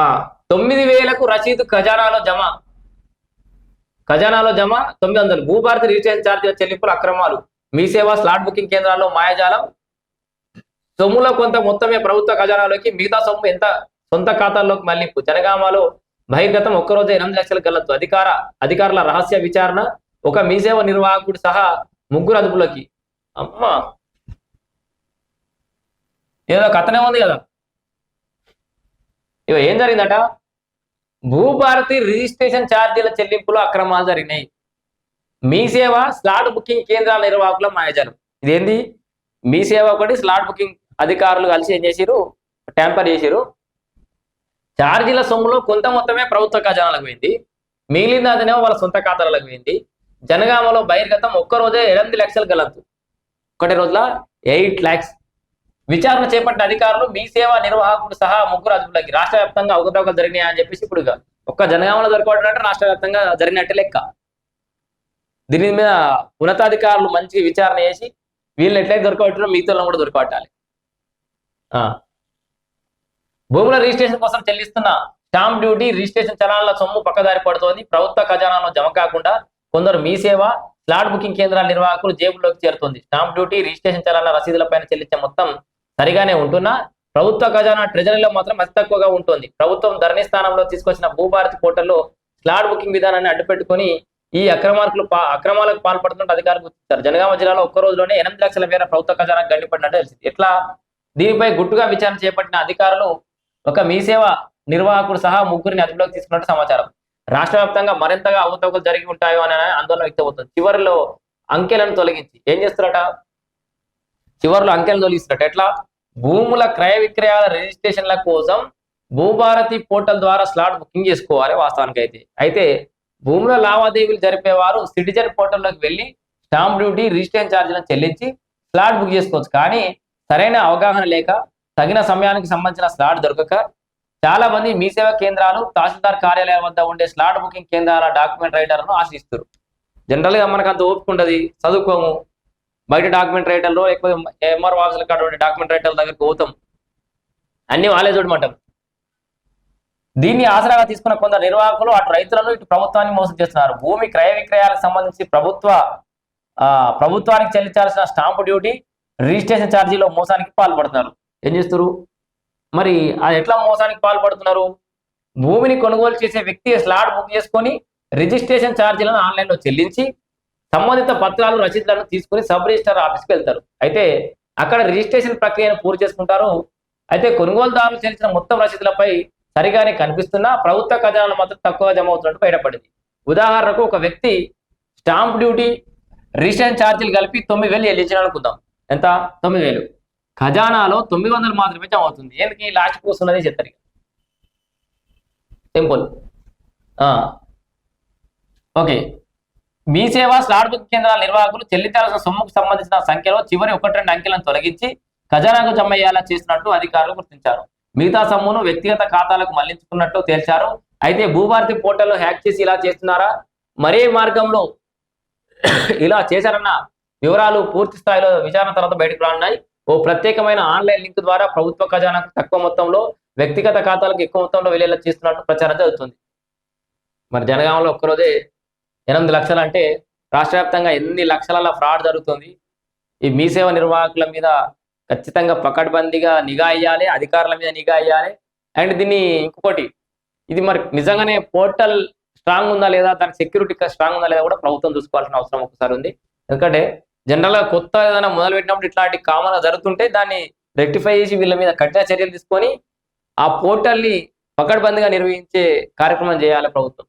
ఆ 9,000కు రసీదు ఖజానాలో జమ 900. భూభారతి రిజిస్ట్రేషన్ ఛార్జీల చెల్లింపులు అక్రమాలు, మీ సేవ స్లాట్ బుకింగ్ కేంద్రాల్లో మాయాజాలం, సొమ్ములో కొంత మొత్తమే ప్రభుత్వ ఖజానాలోకి, మిగతా సొమ్ము ఎంత సొంత ఖాతాల్లోకి మళ్లింపు. జనగామలో బహిర్గతం, ఒక్కరోజే 8 లక్షల గల్లత్తు. అధికారుల రహస్య విచారణ, ఒక మీ సేవ నిర్వాహకుడు సహా 3 అదుపులోకి. అమ్మా, ఏదో కథనే ఉంది కదా. ఇవ ఏం జరిగిందట? భూభారతి రిజిస్ట్రేషన్ ఛార్జీల చెల్లింపులో అక్రమాలు జరిగినాయి. మీ సేవ స్లాట్ బుకింగ్ కేంద్రాల నిర్వాహకుల మాయాజాలం. ఇదేంది? మీ సేవ ఒకటి, స్లాట్ బుకింగ్ అధికారులు కలిసి ఏం చేసిరు? ట్యాంపర్ చేసిరు. ఛార్జీల సొమ్ములో కొంత మొత్తమే ప్రభుత్వ ఖజానాలకు పోయింది, మిగిలింది అదేమో వాళ్ళ సొంత ఖాతాలకు పోయింది. జనగామలో బహిర్గతం, ఒక్కరోజే 8 లక్షలు గలంతు. ఒకటి రోజుల 8 lakhs. విచారణ చేపట్టిన అధికారులు మీ సేవా నిర్వాహకుడు సహా 3 అదుపులోకి. రాష్ట్ర వ్యాప్తంగా అవకతవకలు జరిగినాయి అని చెప్పేసి ఇప్పుడు ఒక్క జనగామలో దొరకబడినట్టు రాష్ట్ర వ్యాప్తంగా జరిగినట్టే లెక్క. దీని మీద ఉన్నతాధికారులు మంచి విచారణ చేసి వీళ్ళని ఎట్లయితే దొరకబట్టారో మిగతా కూడా దొరకబట్టాలి. భూముల రిజిస్ట్రేషన్ కోసం చెల్లిస్తున్న స్టాంప్ డ్యూటీ, రిజిస్ట్రేషన్ చలానాల సొమ్ము పక్కదారి పడుతోంది. ప్రభుత్వ ఖజానాలో జమ కాకుండా కొందరు మీ సేవ స్లాట్ బుకింగ్ కేంద్రాల నిర్వాహకులు జేబుల్లోకి చేరుతుంది. స్టాంప్ డ్యూటీ, రిజిస్ట్రేషన్ చలానాల రసీదులపైన చెల్లించే మొత్తం సరిగానే ఉంటున్నా ప్రభుత్వ ఖజానా ట్రెజరీలో మాత్రం అతి తక్కువగా ఉంటుంది. ప్రభుత్వం ధరణి స్థానంలో తీసుకొచ్చిన భూభారతి పోర్టల్లో స్లాట్ బుకింగ్ విధానాన్ని అడ్డుపెట్టుకుని ఈ అక్రమాలకు పాల్పడుతున్న అధికారులు గుర్తించారు. జనగామ జిల్లాలో ఒక్క రోజులోనే 8 లక్షల మేర ప్రభుత్వ ఖజానా గండిపడినట్టు తెలిసింది. ఎట్లా? దీనిపై గుట్టుగా విచారణ చేపట్టిన అధికారులు ఒక మీ సేవ నిర్వాహకుడు సహా 3 అదుపులోకి తీసుకున్నట్టు సమాచారం. రాష్ట్ర వ్యాప్తంగా మరింతగా అవకతవకలు జరిగి ఉంటాయో అని ఆందోళన వ్యక్తమవుతుంది. చివరిలో అంకెలను తొలగించి ఏం చేస్తారట? చివరిలో అంకెలను తొలగిస్తారట. ఎట్లా? భూముల క్రయ విక్రయాల రిజిస్ట్రేషన్ల కోసం భూభారతి పోర్టల్ ద్వారా స్లాట్ బుకింగ్ చేసుకోవాలి వాస్తవానికి. అయితే భూముల లావాదేవీలు జరిపేవారు సిటిజన్ పోర్టల్లోకి వెళ్ళి స్టాంప్ డ్యూటీ, రిజిస్ట్రేషన్ ఛార్జీలను చెల్లించి స్లాట్ బుక్ చేసుకోవచ్చు. కానీ సరైన అవగాహన లేక, తగిన సమయానికి సంబంధించిన స్లాట్ దొరకక చాలా మంది మీ సేవా కేంద్రాలు, తహసీల్దార్ కార్యాలయాల వద్ద ఉండే స్లాట్ బుకింగ్ కేంద్రాల డాక్యుమెంట్ రైటర్లను ఆశ్రయిస్తారు. జనరల్ గా మనకు అంత ఓపిక ఉండదు, చదువుకోము. బయట డాక్యుమెంట్ రైటర్లో లేకపోతే ఎంఆర్ఓ ఆఫీసుల కాడ ఉండే డాక్యుమెంట్ రైటర్ల దగ్గరికి పోతాం, అన్ని వాళ్ళే చూడమంటాం. దీన్ని ఆసరాగా తీసుకున్న కొందరు నిర్వాహకులు అటు రైతులను ఇటు ప్రభుత్వాన్ని మోసం చేస్తున్నారు. భూమి క్రయ విక్రయాలకు సంబంధించి ప్రభుత్వానికి చెల్లించాల్సిన స్టాంపు డ్యూటీ, రిజిస్ట్రేషన్ ఛార్జీలో మోసానికి పాల్పడుతున్నారు. ఏం చేస్తారు మరి? అది ఎట్లా మోసానికి పాల్పడుతున్నారు? భూమిని కొనుగోలు చేసే వ్యక్తి స్లాట్ బుక్ చేసుకొని రిజిస్ట్రేషన్ ఛార్జీలను ఆన్లైన్లో చెల్లించి సంబంధిత పత్రాలు, రసీదులను తీసుకుని సబ్ రిజిస్టర్ ఆఫీస్కి వెళ్తారు. అయితే అక్కడ రిజిస్ట్రేషన్ ప్రక్రియను పూర్తి చేసుకుంటారు. అయితే కొనుగోలుదారులు చెల్లించిన మొత్తం రసీదులపై సరిగానే కనిపిస్తున్నా ప్రభుత్వ ఖజానాలు మాత్రం తక్కువగా జమ అవుతున్నట్టు బయటపడింది. ఉదాహరణకు ఒక వ్యక్తి స్టాంప్ డ్యూటీ, రిజిస్ట్రేషన్ ఛార్జీలు కలిపి 9,000 చెల్లించిన అనుకుందాం. ఎంత? 9,000. ఖజానాలో 900 మాత్రమే జమ అవుతుంది. ఎందుకు? లాస్ట్ కూర్చున్నది చెప్తారు. సింపుల్. ఓకే. మీ సేవ స్లాట్ బుకింగ్ కేంద్రాల నిర్వాహకులు చెల్లించాల్సిన సొమ్ముకు సంబంధించిన సంఖ్యలో చివరి 1-2 అంకెలను తొలగించి ఖజానాకు జమ అయ్యేలా చేసినట్టు అధికారులు గుర్తించారు. మిగతా సొమ్మును వ్యక్తిగత ఖాతాలకు మళ్లించుకున్నట్టు తేల్చారు. అయితే భూభారతి పోర్టల్లో హ్యాక్ చేసి ఇలా చేస్తున్నారా, మరే మార్గంలో ఇలా చేశారన్న వివరాలు పూర్తి స్థాయిలో విచారణ తర్వాత బయటకు రానున్నాయి. ఓ ప్రత్యేకమైన ఆన్లైన్ లింక్ ద్వారా ప్రభుత్వ ఖజానాకు తక్కువ మొత్తంలో, వ్యక్తిగత ఖాతాలకు ఎక్కువ మొత్తంలో వెళ్లేలా చేస్తున్నట్టు ప్రచారం జరుగుతుంది. మరి జనగామలో ఒక్కరోజే 8 లక్షలు అంటే రాష్ట్ర వ్యాప్తంగా ఎన్ని లక్షల ఫ్రాడ్ జరుగుతుంది. ఈ మీ సేవ నిర్వాహకుల మీద ఖచ్చితంగా పకడ్బందీగా నిఘా అయ్యాలి, అధికారుల మీద నిఘా అయ్యాలి. అండ్ దీన్ని ఇంకొకటి, ఇది మరి నిజంగానే పోర్టల్ స్ట్రాంగ్ ఉందా లేదా, దానికి సెక్యూరిటీ స్ట్రాంగ్ ఉందా లేదా కూడా ప్రభుత్వం చూసుకోవాల్సిన అవసరం ఒకసారి ఉంది. ఎందుకంటే జనరల్ గా కొత్త ఏదైనా మొదలు పెట్టినప్పుడు ఇట్లాంటి కామన్ జరుగుతుంటే దాన్ని రెక్టిఫై చేసి వీళ్ళ మీద కఠిన చర్యలు తీసుకొని ఆ పోర్టల్ని పకడ్బందీగా నిర్వహించే కార్యక్రమం చేయాలి ప్రభుత్వం.